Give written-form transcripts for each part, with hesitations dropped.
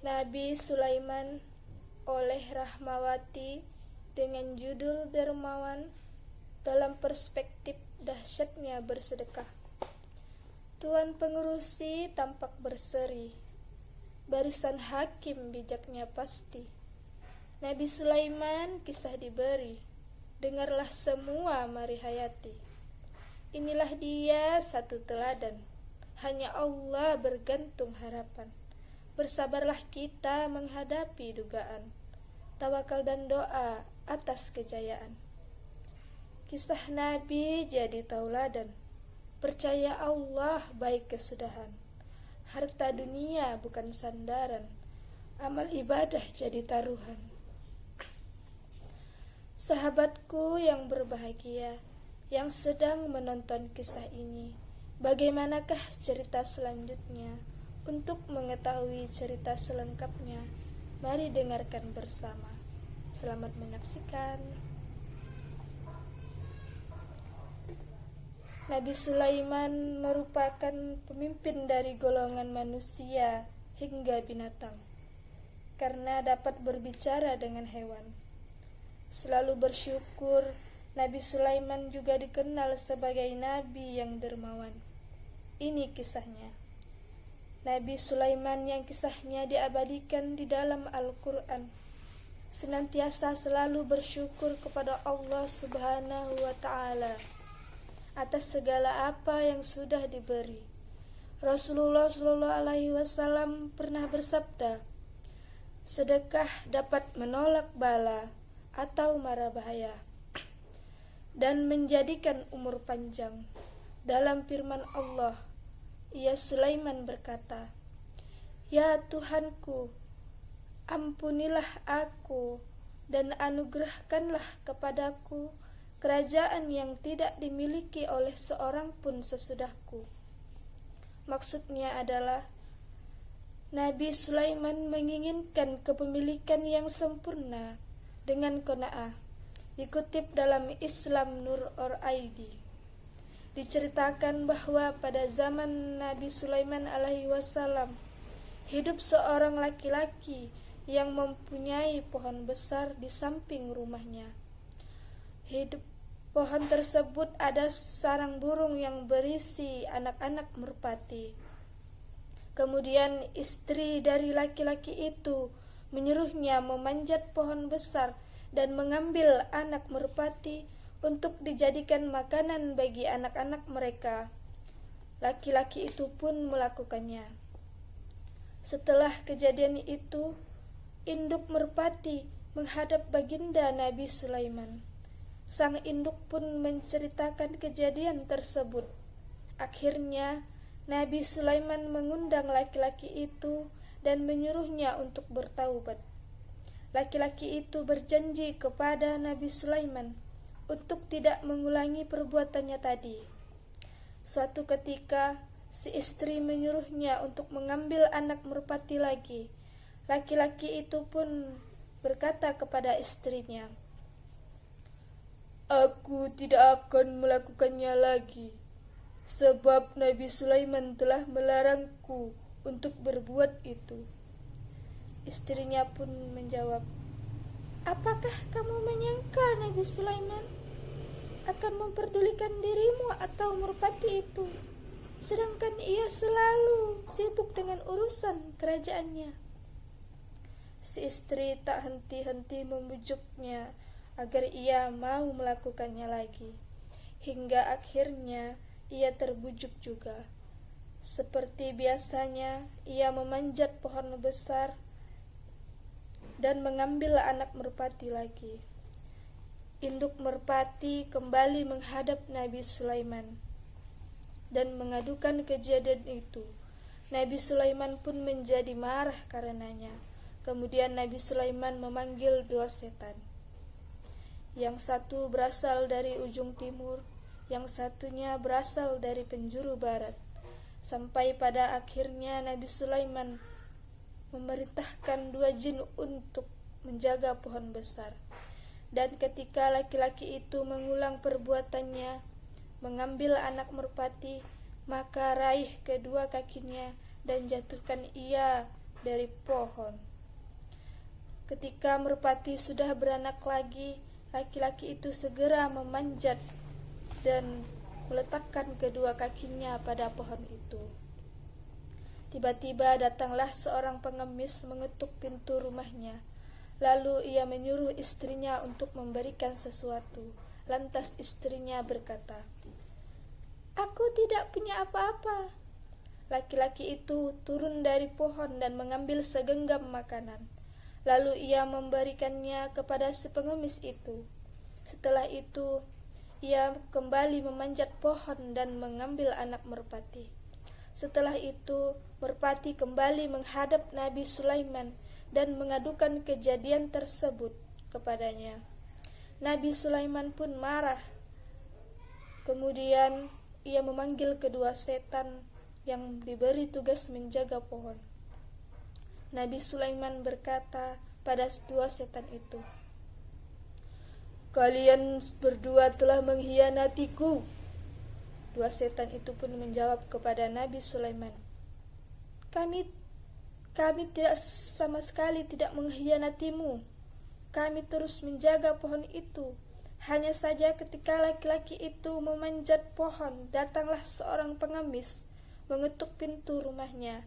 Nabi Sulaiman oleh Rahmawati dengan judul Dermawan dalam perspektif dahsyatnya bersedekah. Tuan pengurusi tampak berseri, barisan hakim bijaknya pasti. Nabi Sulaiman kisah diberi, dengarlah semua mari hayati. Inilah dia satu teladan, hanya Allah bergantung harapan. Bersabarlah kita menghadapi dugaan, tawakal dan doa atas kejayaan. Kisah Nabi jadi tauladan, percaya Allah baik kesudahan. Harta dunia bukan sandaran, amal ibadah jadi taruhan. Sahabatku yang berbahagia, yang sedang menonton kisah ini, bagaimanakah cerita selanjutnya? Untuk mengetahui cerita selengkapnya, mari dengarkan bersama. Selamat menyaksikan. Nabi Sulaiman merupakan pemimpin dari golongan manusia hingga binatang, karena dapat berbicara dengan hewan. Selalu bersyukur, Nabi Sulaiman juga dikenal sebagai nabi yang dermawan. Ini kisahnya. Nabi Sulaiman yang kisahnya diabadikan di dalam Al-Quran, senantiasa selalu bersyukur kepada Allah Subhanahu wa Ta'ala atas segala apa yang sudah diberi. Rasulullah SAW pernah bersabda, sedekah dapat menolak bala atau mara bahaya dan menjadikan umur panjang. Dalam firman Allah, ia Sulaiman berkata, ya Tuhanku, ampunilah aku dan anugerahkanlah kepadaku kerajaan yang tidak dimiliki oleh seorang pun sesudahku. Maksudnya adalah Nabi Sulaiman menginginkan kepemilikan yang sempurna dengan qanaah. Dikutip dalam Islam Nur Or-Aidi, diceritakan bahwa pada zaman Nabi Sulaiman alaihi wasallam hidup seorang laki-laki yang mempunyai pohon besar di samping rumahnya. Hidup pohon tersebut ada sarang burung yang berisi anak-anak merpati. Kemudian istri dari laki-laki itu menyuruhnya memanjat pohon besar dan mengambil anak merpati untuk dijadikan makanan bagi anak-anak mereka. Laki-laki itu pun melakukannya. Setelah kejadian itu, induk merpati menghadap baginda Nabi Sulaiman. Sang induk pun menceritakan kejadian tersebut. Akhirnya, Nabi Sulaiman mengundang laki-laki itu dan menyuruhnya untuk bertaubat. Laki-laki itu berjanji kepada Nabi Sulaiman untuk tidak mengulangi perbuatannya tadi. Suatu ketika, si istri menyuruhnya untuk mengambil anak merpati lagi. Laki-laki itu pun berkata kepada istrinya, aku tidak akan melakukannya lagi, sebab Nabi Sulaiman telah melarangku untuk berbuat itu. Istrinya pun menjawab, apakah kamu menyangka Nabi Sulaiman akan memperdulikan dirimu atau merpati itu, sedangkan ia selalu sibuk dengan urusan kerajaannya? Si istri tak henti-henti membujuknya agar ia mau melakukannya lagi, hingga akhirnya ia terbujuk juga. Seperti biasanya, ia memanjat pohon besar dan mengambil anak merpati lagi. Induk merpati kembali menghadap Nabi Sulaiman dan mengadukan kejadian itu. Nabi Sulaiman pun menjadi marah karenanya. Kemudian Nabi Sulaiman memanggil dua setan. Yang satu berasal dari ujung timur, yang satunya berasal dari penjuru barat. Sampai pada akhirnya Nabi Sulaiman memerintahkan dua jin untuk menjaga pohon besar. Dan ketika laki-laki itu mengulang perbuatannya, mengambil anak merpati, maka raih kedua kakinya dan jatuhkan ia dari pohon. Ketika merpati sudah beranak lagi, laki-laki itu segera memanjat dan meletakkan kedua kakinya pada pohon itu. Tiba-tiba datanglah seorang pengemis mengetuk pintu rumahnya. Lalu ia menyuruh istrinya untuk memberikan sesuatu. Lantas istrinya berkata, "Aku tidak punya apa-apa." Laki-laki itu turun dari pohon dan mengambil segenggam makanan. Lalu ia memberikannya kepada si pengemis itu. Setelah itu, ia kembali memanjat pohon dan mengambil anak merpati. Setelah itu, merpati kembali menghadap Nabi Sulaiman dan mengadukan kejadian tersebut kepadanya. Nabi Sulaiman pun marah. Kemudian ia memanggil kedua setan yang diberi tugas menjaga pohon. Nabi Sulaiman berkata pada dua setan itu, "Kalian berdua telah mengkhianatiku." Dua setan itu pun menjawab kepada Nabi Sulaiman, Kami tidak sama sekali tidak mengkhianatimu. Kami terus menjaga pohon itu. Hanya saja ketika laki-laki itu memanjat pohon, datanglah seorang pengemis mengetuk pintu rumahnya.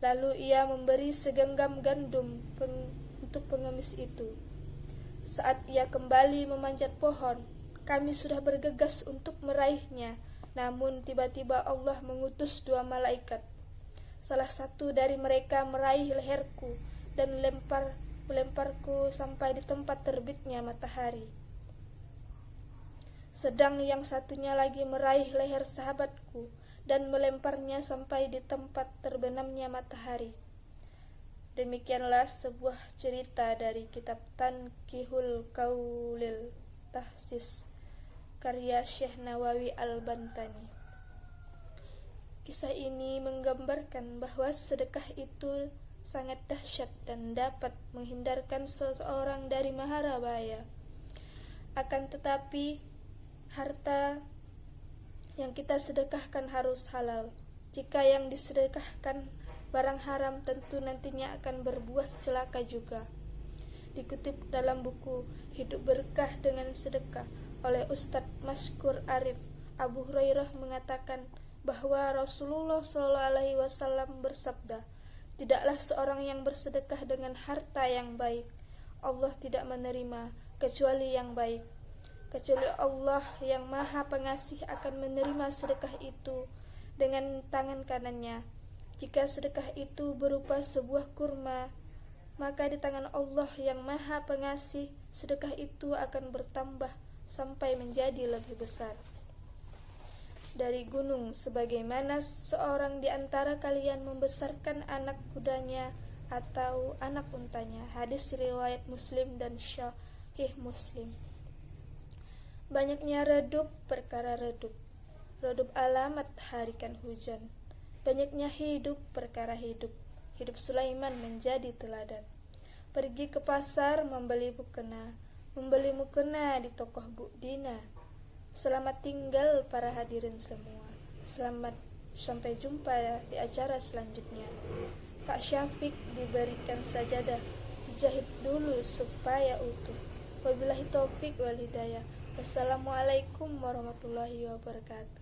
Lalu ia memberi segenggam gandum untuk pengemis itu. Saat ia kembali memanjat pohon, kami sudah bergegas untuk meraihnya. Namun tiba-tiba Allah mengutus dua malaikat. Salah satu dari mereka meraih leherku dan melemparku sampai di tempat terbitnya matahari. Sedang yang satunya lagi meraih leher sahabatku dan melemparnya sampai di tempat terbenamnya matahari. Demikianlah sebuah cerita dari kitab Tanqihul Qaulil Tahsis karya Syekh Nawawi Al-Bantani. Kisah ini menggambarkan bahwa sedekah itu sangat dahsyat dan dapat menghindarkan seseorang dari mahara bahaya. Akan tetapi, harta yang kita sedekahkan harus halal. Jika yang disedekahkan barang haram, tentu nantinya akan berbuah celaka juga. Dikutip dalam buku Hidup Berkah dengan Sedekah oleh Ustadz Maskur Arif, Abu Hurairah mengatakan bahwa Rasulullah SAW bersabda, "Tidaklah seorang yang bersedekah dengan harta yang baik, Allah tidak menerima kecuali yang baik. Kecuali Allah yang Maha Pengasih akan menerima sedekah itu dengan tangan kanannya. Jika sedekah itu berupa sebuah kurma, maka di tangan Allah yang Maha Pengasih, sedekah itu akan bertambah sampai menjadi lebih besar dari gunung, sebagaimana seorang di antara kalian membesarkan anak kudanya atau anak untanya." Hadis riwayat Muslim dan Sahih Muslim. Banyaknya redup perkara redup. Redup alamat harikan hujan. Banyaknya hidup perkara hidup. Hidup Sulaiman menjadi teladan. Pergi ke pasar membeli mukena di toko Bu Dina. Selamat tinggal para hadirin semua. Selamat sampai jumpa di acara selanjutnya. Kak Syafiq diberikan sajadah, dijahit dulu supaya utuh. Wabillahi taufik wal hidayah. Wassalamualaikum warahmatullahi wabarakatuh.